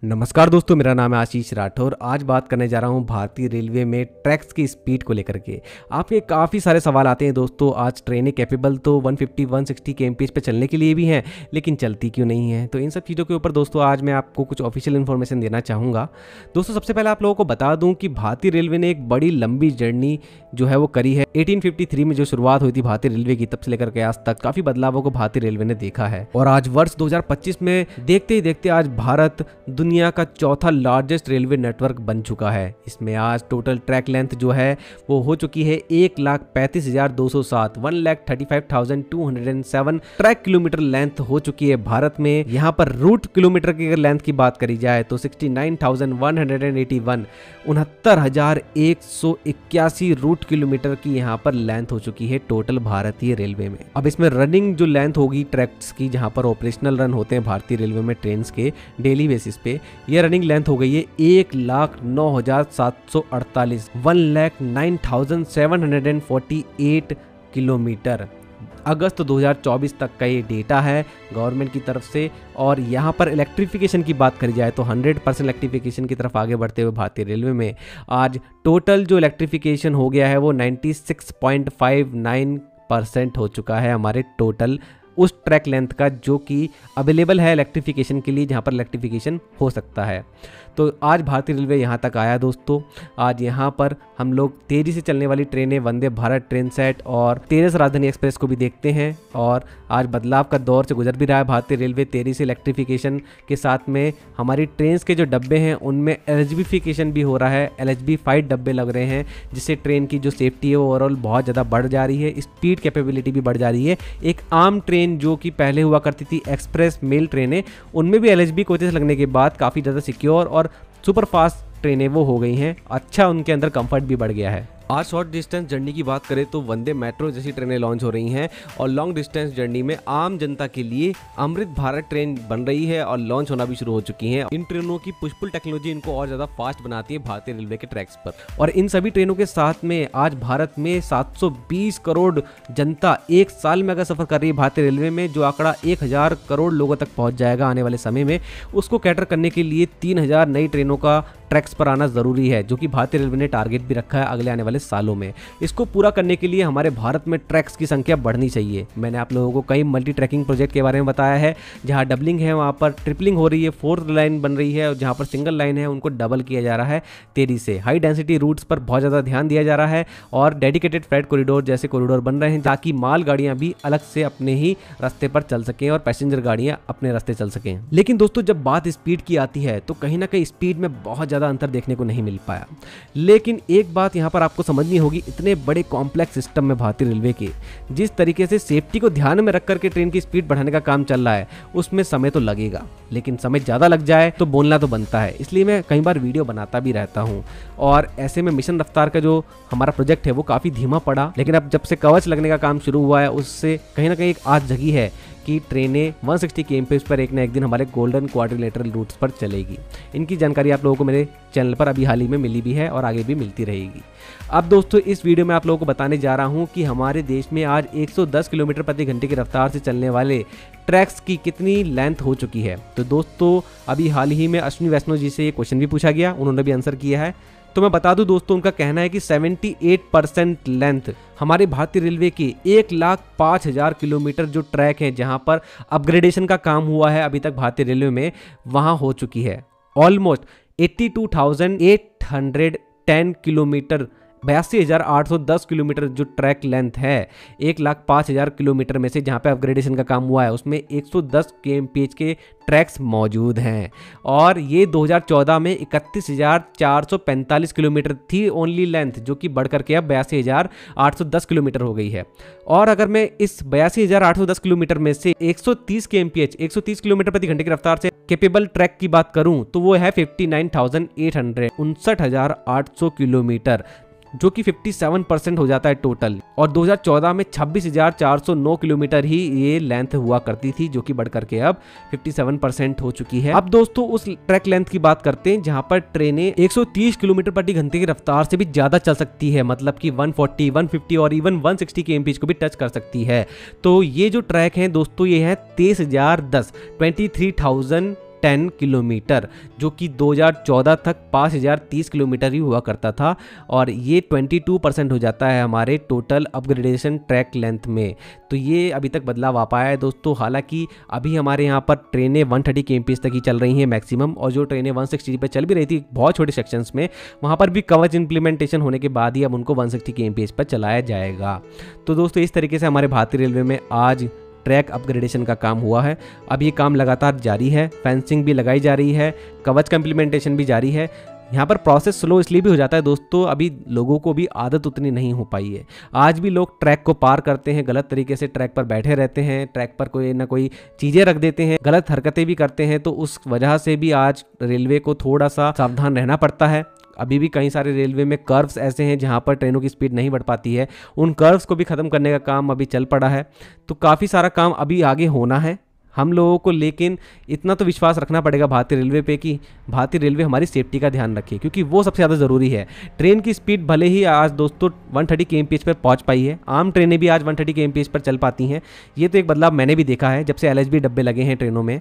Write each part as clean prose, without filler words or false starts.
नमस्कार दोस्तों, मेरा नाम है आशीष राठौर। आज बात करने जा रहा हूं भारतीय रेलवे में ट्रैक्स की स्पीड को लेकर के। आपके काफ़ी सारे सवाल आते हैं दोस्तों। आज ट्रेनें कैपेबल तो 150-160 kmph पे चलने के लिए भी हैं, लेकिन चलती क्यों नहीं है? तो इन सब चीज़ों के ऊपर दोस्तों आज मैं आपको कुछ ऑफिशियल इन्फॉर्मेशन देना चाहूँगा। दोस्तों सबसे पहले आप लोगों को बता दूँ कि भारतीय रेलवे ने एक बड़ी लंबी जर्नी जो है वो करी है। 1853 में जो शुरुआत हुई थी भारतीय रेलवे की, तब से लेकर के आज तक काफ़ी बदलावों को भारतीय रेलवे ने देखा है। और आज वर्ष 2025 में देखते ही देखते आज भारत दुनिया का चौथा लार्जेस्ट रेलवे नेटवर्क बन चुका है। इसमें आज टोटल ट्रैक लेंथ जो है वो हो चुकी है 1,35,207 1,35,207 ट्रैक किलोमीटर लेंथ हो चुकी है भारत में। यहाँ पर रूट किलोमीटर की अगर लेंथ की बात करी जाए तो 69,181 69,181 रूट किलोमीटर की यहाँ पर लेंथ हो चुकी है टोटल भारतीय रेलवे में। अब इसमें रनिंग जो लेंथ होगी ट्रैक्स की, जहाँ पर ऑपरेशनल रन होते हैं भारतीय रेलवे में ट्रेन के डेली बेसिस पे, यह रनिंग लेंथ हो गई है 1,09,748 1,09,748 किलोमीटर। अगस्त 2024 तक का ये डेटा है गवर्नमेंट की तरफ से। और यहाँ पर इलेक्ट्रिफिकेशन की बात करी जाए तो 100% इलेक्ट्रिफिकेशन की तरफ आगे बढ़ते हुए भारतीय रेलवे में आज टोटल जो इलेक्ट्रिफिकेशन हो गया है वो 96.59% हो चुका है हमारे टोटल उस ट्रैक लेंथ का, जो कि अवेलेबल है इलेक्ट्रिफिकेशन के लिए, जहाँ पर इलेक्ट्रिफिकेशन हो सकता है। तो आज भारतीय रेलवे यहाँ तक आया दोस्तों। आज यहाँ पर हम लोग तेज़ी से चलने वाली ट्रेनें वंदे भारत ट्रेन सेट और तेजस राजधानी एक्सप्रेस को भी देखते हैं। और आज बदलाव का दौर से गुजर भी रहा है भारतीय रेलवे तेज़ी से इलेक्ट्रिफिकेशन के साथ में। हमारी ट्रेन के जो डब्बे हैं उनमें एलएचबीफिकेशन भी हो रहा है। LHB-5 डब्बे लग रहे हैं, जिससे ट्रेन की जो सेफ्टी है वो ओवरऑल बहुत ज़्यादा बढ़ जा रही है। स्पीड कैपेबिलिटी भी बढ़ जा रही है। एक आम ट्रेन जो कि पहले हुआ करती थी एक्सप्रेस मेल ट्रेनें, उनमें भी LHB कोचेस लगने के बाद काफ़ी ज़्यादा सिक्योर और सुपर फास्ट ट्रेनें वो हो गई हैं। अच्छा, उनके अंदर कंफर्ट भी बढ़ गया है। आज शॉर्ट डिस्टेंस जर्नी की बात करें तो वंदे मेट्रो जैसी ट्रेनें लॉन्च हो रही हैं और लॉन्ग डिस्टेंस जर्नी में आम जनता के लिए अमृत भारत ट्रेन बन रही है और लॉन्च होना भी शुरू हो चुकी हैं। इन ट्रेनों की पुश पुल टेक्नोलॉजी इनको और ज़्यादा फास्ट बनाती है भारतीय रेलवे के ट्रैक्स पर। और इन सभी ट्रेनों के साथ में आज भारत में 720 करोड़ जनता एक साल में अगर सफ़र कर रही है भारतीय रेलवे में, जो आंकड़ा 1,000 करोड़ लोगों तक पहुँच जाएगा आने वाले समय में, उसको कैटर करने के लिए 3,000 नई ट्रेनों का ट्रैक्स पर आना ज़रूरी है, जो कि भारतीय रेलवे ने टारगेट भी रखा है अगले आने वाले सालों में। इसको पूरा करने के लिए हमारे भारत में ट्रैक्स की संख्या बढ़नी चाहिए। मैंने आप लोगों को कई मल्टी ट्रैकिंग प्रोजेक्ट के बारे में बताया है। जहां डबलिंग है वहां पर ट्रिपलिंग हो रही है, 4th लाइन बन रही है, और जहां पर सिंगल लाइन है उनको डबल किया जा रहा है तेजी से। हाई डेंसिटी रूट्स पर बहुत ज़्यादा ध्यान दिया जा रहा है और डेडिकेटेड फ्रेट कॉरिडोर जैसे कॉरिडोर बन रहे हैं, ताकि माल गाड़ियाँ भी अलग से अपने ही रास्ते पर चल सकें और पैसेंजर गाड़ियाँ अपने रास्ते चल सकें। लेकिन दोस्तों जब बात स्पीड की आती है तो कहीं ना कहीं स्पीड में बहुत ज़्यादा अंतर देखने को नहीं मिल पाया। लेकिन एक बात यहाँ पर आपको समझनी होगी, इतने बड़े कॉम्प्लेक्स सिस्टम में भारतीय रेलवे के जिस तरीके से सेफ्टी को ध्यान में रख करके ट्रेन की स्पीड बढ़ाने का काम चल रहा है, उसमें समय तो लगेगा, लेकिन समय ज़्यादा लग जाए तो बोलना तो बनता है। इसलिए मैं कई बार वीडियो बनाता भी रहता हूँ। और ऐसे में मिशन रफ्तार का जो हमारा प्रोजेक्ट है वो काफ़ी धीमा पड़ा, लेकिन अब जब से कवच लगने का काम शुरू हुआ है उससे कहीं ना कहीं एक आस जगी है कि ट्रेनें 160 kmph पर एक ना एक दिन हमारे गोल्डन क्वाड्रिलेटरल रूट्स पर चलेगी। इनकी जानकारी आप लोगों को मेरे चैनल पर अभी हाल ही में मिली भी है और आगे भी मिलती रहेगी। अब दोस्तों इस वीडियो में आप लोगों को बताने जा रहा हूं कि हमारे देश में आज 110 किलोमीटर प्रति घंटे की रफ्तार से चलने वाले ट्रैक्स की कितनी लेंथ हो चुकी है। तो दोस्तों अभी हाल ही में अश्विनी वैष्णव जी से ये क्वेश्चन भी पूछा गया, उन्होंने भी आंसर किया है। तो मैं बता दूं दोस्तों, उनका कहना है कि 78% लेंथ हमारे भारतीय रेलवे की 1,05,000 किलोमीटर जो ट्रैक है जहां पर अपग्रेडेशन का काम हुआ है अभी तक भारतीय रेलवे में, वहां हो चुकी है। ऑलमोस्ट 82,810 किलोमीटर, 82,810 किलोमीटर जो ट्रैक लेंथ है 1,05,000 किलोमीटर में से, जहाँ पे अपग्रेडेशन का काम हुआ है उसमें 110 kmph के ट्रैक्स मौजूद हैं। और ये 2014 में 31,445 किलोमीटर थी ओनली लेंथ, जो कि बढ़ करके अब 82,810 किलोमीटर हो गई है। और अगर मैं इस 82,810 किलोमीटर में से 130 kmph 130 किलोमीटर प्रति घंटे की रफ्तार से कैपेबल ट्रैक की बात करूं तो वो है 59,800 59,800 किलोमीटर, जो कि 57% हो जाता है टोटल। और 2014 में 26,409 किलोमीटर ही ये लेंथ हुआ करती थी, जो कि बढ़ करके अब 57% हो चुकी है। अब दोस्तों उस ट्रैक लेंथ की बात करते हैं जहां पर ट्रेनें 130 किलोमीटर प्रति घंटे की रफ्तार से भी ज्यादा चल सकती है, मतलब कि 140, 150 और इवन 160 kmph को भी टच कर सकती है। तो ये जो ट्रैक है दोस्तों, ये है 23,010 110 किलोमीटर, जो कि 2014 तक 5030 किलोमीटर ही हुआ करता था, और ये 22% हो जाता है हमारे टोटल अपग्रेडेशन ट्रैक लेंथ में। तो ये अभी तक बदलाव आ पाया है दोस्तों। हालांकि अभी हमारे यहाँ पर ट्रेनें 130 kmph तक ही चल रही हैं मैक्सिमम, और जो ट्रेनें 160 पे चल भी रही थी बहुत छोटे सेक्शंस में, वहाँ पर भी कवच इंप्लीमेंटेशन होने के बाद ही अब उनको 160 kmph पर चलाया जाएगा। तो दोस्तों इस तरीके से हमारे भारतीय रेलवे में आज ट्रैक अपग्रेडेशन का काम हुआ है। अब ये काम लगातार जारी है, फेंसिंग भी लगाई जा रही है, कवच का इम्प्लीमेंटेशन भी जारी है। यहाँ पर प्रोसेस स्लो इसलिए भी हो जाता है दोस्तों, अभी लोगों को भी आदत उतनी नहीं हो पाई है। आज भी लोग ट्रैक को पार करते हैं, गलत तरीके से ट्रैक पर बैठे रहते हैं, ट्रैक पर कोई ना कोई चीज़ें रख देते हैं, गलत हरकतें भी करते हैं। तो उस वजह से भी आज रेलवे को थोड़ा सा सावधान रहना पड़ता है। अभी भी कई सारे रेलवे में कर्व्स ऐसे हैं जहाँ पर ट्रेनों की स्पीड नहीं बढ़ पाती है, उन कर्व्स को भी ख़त्म करने का काम अभी चल पड़ा है। तो काफ़ी सारा काम अभी आगे होना है हम लोगों को, लेकिन इतना तो विश्वास रखना पड़ेगा भारतीय रेलवे पे कि भारतीय रेलवे हमारी सेफ्टी का ध्यान रखे, क्योंकि वो सबसे ज़्यादा ज़रूरी है। ट्रेन की स्पीड भले ही आज दोस्तों 130 kmph पर पहुंच पाई है, आम ट्रेनें भी आज 130 kmph पर चल पाती हैं। ये तो एक बदलाव मैंने भी देखा है जब से LHB डब्बे लगे हैं ट्रेनों में।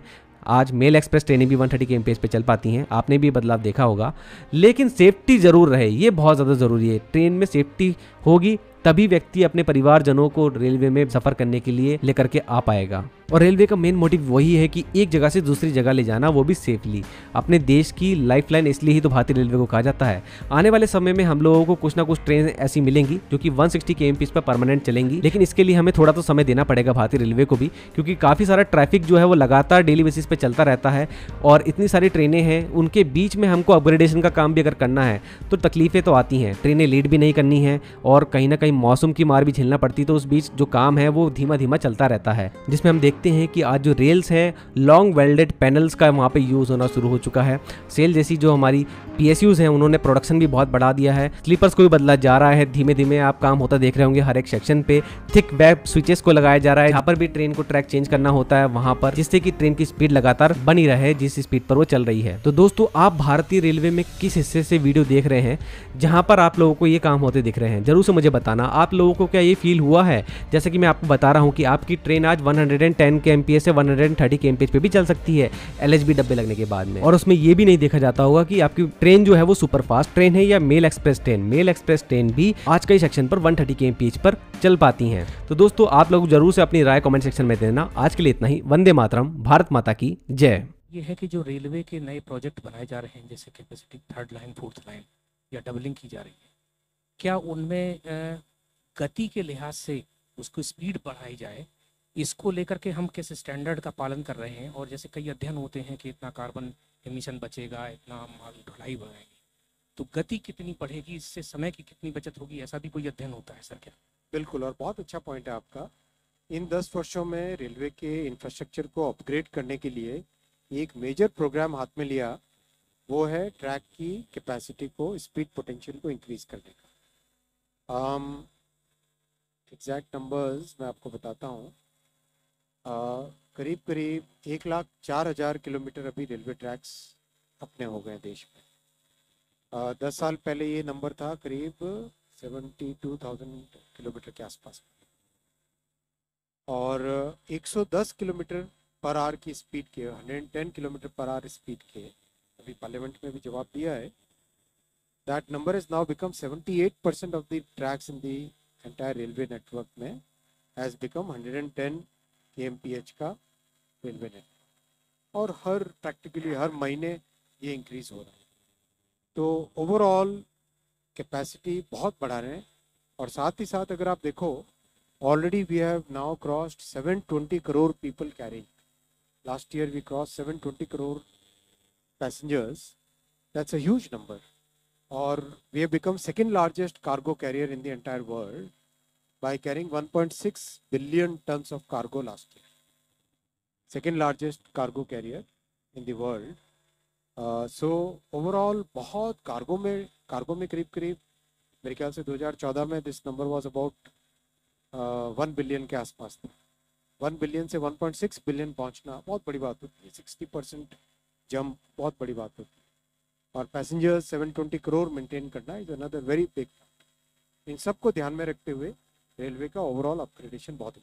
आज मेल एक्सप्रेस ट्रेनें भी 130 kmph पे चल पाती हैं, आपने भी बदलाव देखा होगा। लेकिन सेफ्टी ज़रूर रहे, ये बहुत ज़्यादा ज़रूरी है। ट्रेन में सेफ्टी होगी तभी व्यक्ति अपने परिवारजनों को रेलवे में सफ़र करने के लिए लेकर के आ पाएगा। और रेलवे का मेन मोटिव वही है कि एक जगह से दूसरी जगह ले जाना, वो भी सेफली। अपने देश की लाइफलाइन इसलिए ही तो भारतीय रेलवे को कहा जाता है। आने वाले समय में हम लोगों को कुछ ना कुछ ट्रेन ऐसी मिलेंगी जो कि 160 kmph पर परमानेंट चलेंगी, लेकिन इसके लिए हमें थोड़ा तो समय देना पड़ेगा भारतीय रेलवे को भी, क्योंकि काफ़ी सारा ट्रैफिक जो है वो लगातार डेली बेसिस पे चलता रहता है, और इतनी सारी ट्रेनें हैं, उनके बीच में हमको अपग्रेडेशन का काम भी अगर करना है तो तकलीफें तो आती हैं। ट्रेनें लीड भी नहीं करनी है, और कहीं ना कहीं मौसम की मार भी झेलना पड़ती, तो उस बीच जो काम है वो धीमा धीमा चलता रहता है, जिसमें हम देखते हैं कि आज जो रेल्स हैं लॉन्ग वेल्डेड पैनल्स का वहाँ पे यूज़ होना शुरू हो चुका है। सेल जैसी जो हमारी PSUs हैं उन्होंने प्रोडक्शन भी बहुत बढ़ा दिया है, स्लीपर्स को भी बदला जा रहा है। धीमे धीमे आप काम होता देख रहे होंगे, हर एक सेक्शन पे थिक वेब स्विचेस को लगाया जा रहा है, जहाँ पर भी ट्रेन को ट्रैक चेंज करना होता है वहाँ पर, जिससे कि ट्रेन की स्पीड लगातार बनी रहे जिस स्पीड पर वो चल रही है। तो दोस्तों आप भारतीय रेलवे में किस हिस्से से वीडियो देख रहे हैं जहाँ पर आप लोगों को ये काम होते दिख रहे हैं, जरूर से मुझे बताना। आप लोगों को क्या ये फील हुआ है जैसे कि मैं आपको बता रहा हूँ कि आपकी ट्रेन आज 110 kmph से 130 kmph पे भी चल सकती है LHB डब्बे लगने के बाद में। और उसमें ये भी नहीं देखा जाता होगा कि आपकी ट्रेन जो है वो सुपर फास्ट ट्रेन है या mail express train. Mail express train भी आज कई सेक्शन पर 130 kmph पर चल पाती हैं। तो दोस्तों आप लोग जरूर से अपनी राय कमेंट सेक्शन में देना। आज के लिए इतना ही। वंदे मातरम, भारत माता की जय। ये है कि जो रेलवे के नए प्रोजेक्ट बनाए जा रहे हैं, जैसे capacity 3rd line 4th line या डबलिंग की जा रही है, क्या उनमें गति के लिहाज से उसको स्पीड बढ़ाई जाए, इसको लेकर के हम किस स्टैंडर्ड का पालन कर रहे हैं? और जैसे कई अध्ययन होते हैं कि इतना कार्बन एमिशन बचेगा, इतना माल ढुलाई बढ़ाएंगे, तो गति कितनी बढ़ेगी, इससे समय की कितनी बचत होगी, ऐसा भी कोई अध्ययन होता है सर क्या? बिल्कुल, और बहुत अच्छा पॉइंट है आपका। इन 10 वर्षों में रेलवे के इंफ्रास्ट्रक्चर को अपग्रेड करने के लिए एक मेजर प्रोग्राम हाथ में लिया, वो है ट्रैक की कैपेसिटी को, स्पीड पोटेंशियल को इंक्रीज करने का। एग्जैक्ट नंबर्स मैं आपको बताता हूँ। करीब करीब 1,04,000 किलोमीटर अभी रेलवे ट्रैक्स अपने हो गए देश में। 10 साल पहले ये नंबर था करीब 72,000 किलोमीटर के आसपास, और 110 किलोमीटर पर आवर की स्पीड के, 110 किलोमीटर पर आवर स्पीड के, अभी पार्लियामेंट में भी जवाब दिया है। That number is now become 78% of the tracks in the entire railway network में हैज़ बिकम 110 kmph का रेलवे नेटवर्क, और प्रैक्टिकली हर महीने ये इंक्रीज हो रहा है। तो ओवरऑल कैपेसिटी बहुत बढ़ा रहे हैं, और साथ ही साथ अगर आप देखो, already we have now crossed 720 crore people carrying. Last year we cross 720 crore passengers. That's a huge number, और we have become second largest cargo carrier in the entire world by carrying 1.6 billion tons of cargo last year. Second largest cargo carrier in the world. So overall बहुत cargo में करीब मेरे ख्याल से 2014 में this number was about 1 billion के आसपास था। 1 बिलियन से 1.6 बिलियन पहुंचना बहुत बड़ी बात होती है, 60% जंप बहुत बड़ी बात होती है, और पैसेंजर्स 720 करोड़ मेंटेन करना इज अनदर वेरी बिग। इन सब को ध्यान में रखते हुए रेलवे का ओवरऑल अपग्रेडेशन बहुत